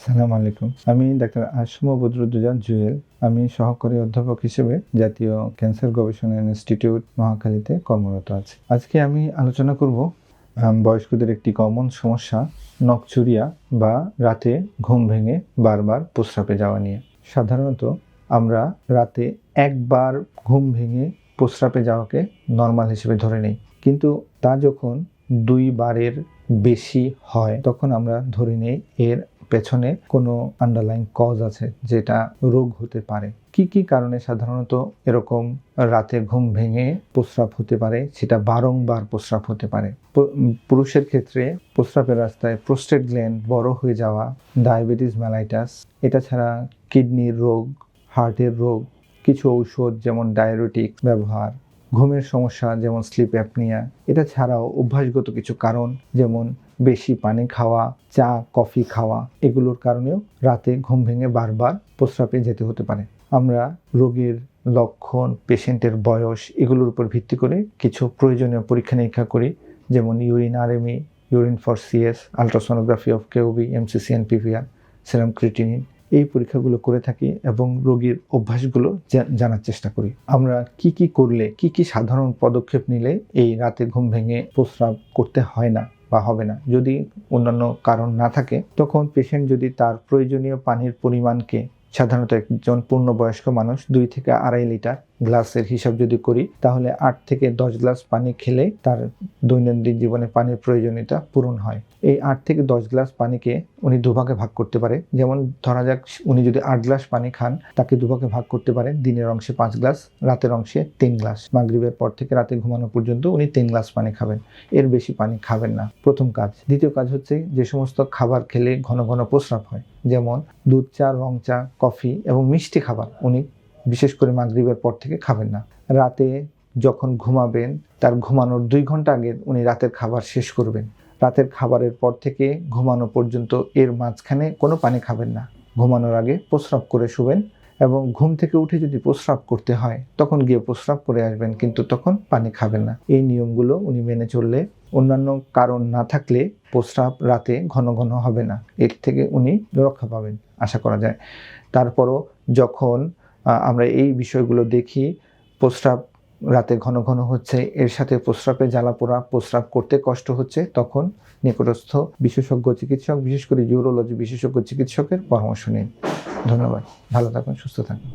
আসসালামু আলাইকুম। আমি ডাক্তার আসমা বদরুদ্দোজা জুয়েল। আমি সহকারী অধ্যাপক হিসেবে জাতীয় ক্যান্সার গবেষণা ইনস্টিটিউট মহাখালীতে কর্মরত আছি। আজকে আমি আলোচনা করব বয়স্কদের একটি কমন সমস্যা নখচুরিয়া বা রাতে ঘুম ভেঙে বারবার প্রস্রাবে যাওয়া নিয়ে। সাধারণত আমরা রাতে একবার ঘুম ভেঙে প্রস্রাবে যাওয়াকে নরমাল হিসেবে ধরে নিই, কিন্তু তা যখন 2 বারের বেশি হয় তখন আমরা ধরে নিই এর পেছনে কোনো আন্ডারলাইং কজ আছে, যেটা রোগ হতে পারে। কি কি কারণে সাধারণত এরকম রাতে ঘুম ভেঙে প্রস্রাব হতে পারে, সেটা বারংবার প্রস্রাব হতে পারে। পুরুষের ক্ষেত্রে প্রস্রাবের রাস্তায় প্রোস্টেট গ্ল্যান্ড বড় হয়ে যাওয়া, ডায়াবেটিস মেলাইটাস, এটা ছাড়া কিডনির রোগ, হার্টের রোগ, কিছু ঔষধ যেমন ডায়ুরেটিক্স ব্যবহার, ঘুমের সমস্যা যেমন স্লিপ অ্যাপনিয়া, এটা ছাড়াও অভ্যাসগত কিছু কারণ যেমন বেশি পানি খাওয়া, চা কফি খাওয়া, এগুলোর কারণেও রাতে ঘুম ভেঙে বারবার প্রস্রাবে যেতে হতে পারে। আমরা রোগীর লক্ষণ, পেশেন্টের বয়স, এগুলোর উপর ভিত্তি করে কিছু প্রয়োজনীয় পরীক্ষা নিরীক্ষা করি, যেমন urine RME, urine for CS, ultrasonography of KUB, MCC and PVR, serum creatinine, এই পরীক্ষাগুলো করে থাকি এবং রোগীর অভ্যাসগুলো জানার চেষ্টা করি। আমরা কি কি করলে, কি কি সাধারণ পদক্ষেপ নিলে এই রাতে ঘুম ভেঙে প্রস্রাব করতে হয় না বা হবে না, যদি অন্যান্য কারণ না থাকে, তখন পেশেন্ট যদি তার প্রয়োজনীয় পানির পরিমাণকে, সাধারণত একজন পূর্ণবয়স্ক মানুষ 2 থেকে 2.5 লিটার গ্লাসের হিসাব যদি করি, তাহলে 8 থেকে 10 গ্লাস পানি খেলে তার দৈনন্দিন জীবনে পানির প্রয়োজনীয়তা পূরণ হয়। এই 8 থেকে 10 গ্লাস পানিকে উনি দুভাগে ভাগ করতে পারে। যেমন ধরা যাক উনি যদি 8 গ্লাস পানি খান, তাকে দুভাগে ভাগ করতে পারে। দিনের অংশে 5 গ্লাস, রাতের অংশে 3 গ্লাস। মাগরিবের পর থেকে রাতে ঘুমানো পর্যন্ত উনি 3 গ্লাস পানি খাবেন, এর বেশি পানি খাবেন না। প্রথম কাজ। দ্বিতীয় কাজ হচ্ছে, যে সমস্ত খাবার খেলে ঘন ঘন প্রস্রাব হয়, যেমন দুধ চা, রং চা, কফি এবং মিষ্টি খাবার উনি বিশেষ করে মাগরিবের পর থেকে খাবেন না। রাতে যখন ঘুমাবেন, তার ঘুমানোর 2 ঘন্টা আগে উনি রাতের খাবার শেষ করবেন। রাতের খাবারের পর থেকে ঘুমানো পর্যন্ত এর মাঝখানে কোনো পানি খাবেন না। ঘুমানোর আগে প্রস্রাব করে শুবেন এবং ঘুম থেকে উঠে যদি প্রস্রাব করতে হয় তখন গিয়ে প্রস্রাব করে আসবেন, কিন্তু তখন পানি খাবেন না। এই নিয়মগুলো উনি মেনে চললে, অন্যান্য কারণ না থাকলে প্রস্রাব রাতে ঘন ঘন হবে না। এর থেকে উনি রক্ষা পাবেন আশা করা যায়। তারপরও যখন আমরা এই বিষয়গুলো দেখি, প্রস্রাব রাতে ঘন ঘন হচ্ছে, এর সাথে প্রস্রাবে জ্বালাপোড়া, প্রস্রাব করতে কষ্ট হচ্ছে, তখন নিকটস্থ বিশেষজ্ঞ চিকিৎসক, বিশেষ করে ইউরোলজি বিশেষজ্ঞ চিকিৎসকের পরামর্শ নিন। ধন্যবাদ। ভালো থাকুন, সুস্থ থাকুন।